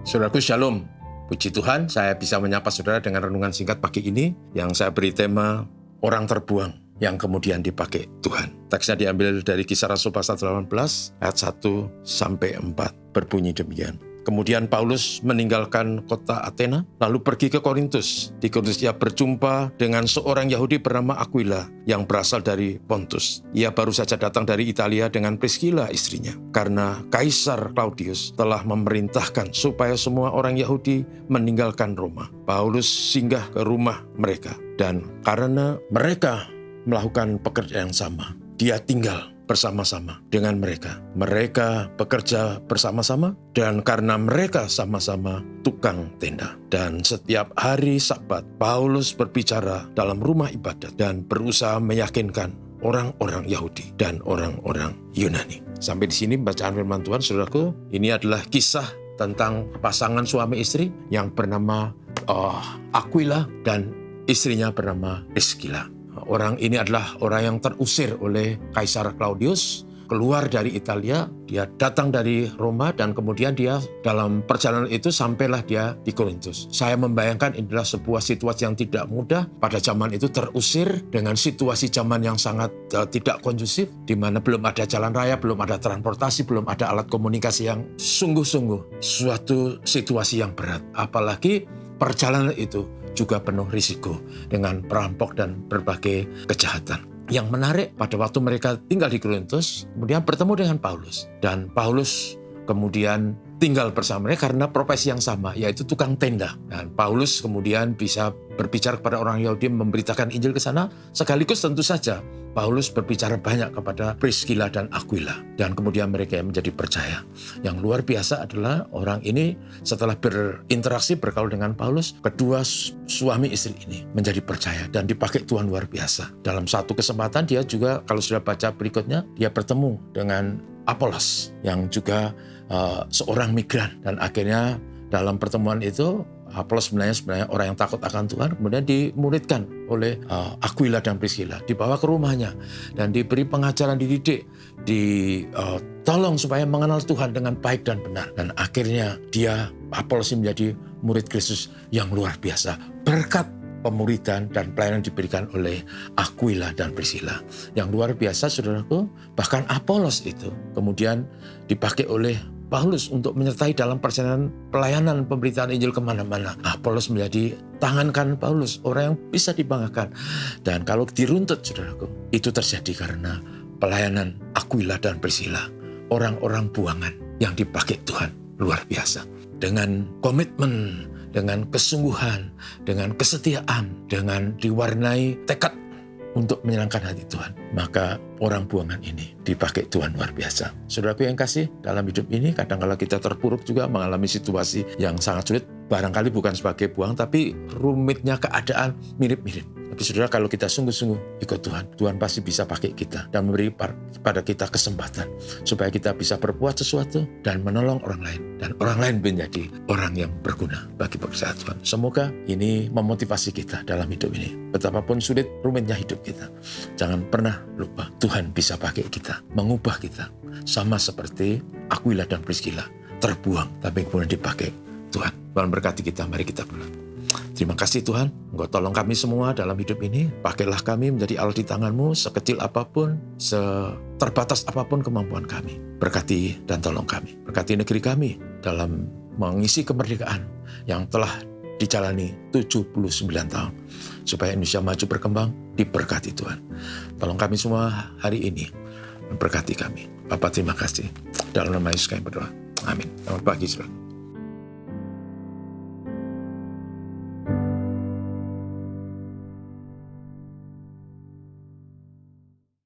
Saudaraku Shalom, puji Tuhan saya bisa menyapa saudara dengan renungan singkat pagi ini yang saya beri tema orang terbuang yang kemudian dipakai Tuhan. Teksnya diambil dari Kisah Rasul pasal 18 ayat 1-4 berbunyi demikian. Kemudian Paulus meninggalkan kota Athena, lalu pergi ke Korintus. Di Korintus ia berjumpa dengan seorang Yahudi bernama Aquila yang berasal dari Pontus. Ia baru saja datang dari Italia dengan Priscilla istrinya. Karena Kaisar Claudius telah memerintahkan supaya semua orang Yahudi meninggalkan Roma. Paulus singgah ke rumah mereka. Dan karena mereka melakukan pekerjaan yang sama, dia tinggal bersama-sama dengan mereka. Mereka bekerja bersama-sama dan karena mereka sama-sama tukang tenda. Dan setiap hari Sabat, Paulus berbicara dalam rumah ibadat dan berusaha meyakinkan orang-orang Yahudi dan orang-orang Yunani. Sampai di sini bacaan firman Tuhan, saudaraku. Ini adalah kisah tentang pasangan suami istri yang bernama Aquila dan istrinya bernama Priscilla. Orang ini adalah orang yang terusir oleh Kaisar Claudius, keluar dari Italia, dia datang dari Roma dan kemudian dia dalam perjalanan itu sampailah dia di Korintus. Saya membayangkan ini adalah sebuah situasi yang tidak mudah pada zaman itu, terusir dengan situasi zaman yang sangat tidak kondusif, di mana belum ada jalan raya, belum ada transportasi, belum ada alat komunikasi yang sungguh-sungguh suatu situasi yang berat. Apalagi perjalanan itu juga penuh risiko dengan perampok dan berbagai kejahatan. Yang menarik, pada waktu mereka tinggal di Korintus, kemudian bertemu dengan Paulus. Dan Paulus kemudian tinggal bersama mereka karena profesi yang sama, yaitu tukang tenda. Dan Paulus kemudian bisa berbicara kepada orang Yahudi, memberitakan Injil ke sana, sekaligus tentu saja Paulus berbicara banyak kepada Priscilla dan Aquila. Dan kemudian mereka menjadi percaya. Yang luar biasa adalah orang ini setelah berinteraksi, bergaul dengan Paulus, kedua suami istri ini menjadi percaya dan dipakai Tuhan luar biasa. Dalam satu kesempatan dia juga, kalau sudah baca berikutnya, dia bertemu dengan Apolos yang juga seorang migran. Dan akhirnya dalam pertemuan itu Apolos sebenarnya orang yang takut akan Tuhan, kemudian dimuridkan oleh Aquila dan Priscilla, dibawa ke rumahnya dan diberi pengajaran, dididik, ditolong supaya mengenal Tuhan dengan baik dan benar. Dan akhirnya Apolos menjadi murid Kristus yang luar biasa berkat pemuridan dan pelayanan diberikan oleh Aquila dan Priscilla. Yang luar biasa, saudaraku, bahkan Apolos itu kemudian dipakai oleh Paulus untuk menyertai dalam perjalanan pelayanan pemberitaan Injil kemana-mana. Apolos menjadi tangan kanan Paulus, orang yang bisa dibanggakan. Dan kalau diruntut, saudaraku, itu terjadi karena pelayanan Aquila dan Priscilla, orang-orang buangan yang dipakai Tuhan luar biasa. Dengan komitmen, dengan kesungguhan, dengan kesetiaan, dengan diwarnai tekad untuk menyenangkan hati Tuhan, maka orang buangan ini dipakai Tuhan luar biasa. Saudaraku yang kasih, dalam hidup ini kadang-kala kita terpuruk juga mengalami situasi yang sangat sulit. Barangkali bukan sebagai buang, tapi rumitnya keadaan mirip-mirip. Tapi saudara, kalau kita sungguh-sungguh ikut Tuhan, Tuhan pasti bisa pakai kita dan memberi pada kita kesempatan supaya kita bisa berbuat sesuatu dan menolong orang lain. Dan orang lain menjadi orang yang berguna bagi pekerjaan Tuhan. Semoga ini memotivasi kita dalam hidup ini. Betapapun sulit rumitnya hidup kita, jangan pernah lupa Tuhan bisa pakai kita, mengubah kita. Sama seperti Aquila dan Priscilla, terbuang tapi kemudian dipakai Tuhan. Tuhan berkati kita, mari kita berdoa. Terima kasih Tuhan, Engkau tolong kami semua dalam hidup ini. Pakailah kami menjadi alat di tangan-Mu, sekecil apapun, seterbatas apapun kemampuan kami. Berkati dan tolong kami. Berkati negeri kami dalam mengisi kemerdekaan yang telah dijalani 79 tahun. Supaya Indonesia maju berkembang, diberkati Tuhan. Tolong kami semua hari ini, berkati kami. Bapa, terima kasih. Dalam nama Yesus kami berdoa. Amin. Selamat pagi, saudara.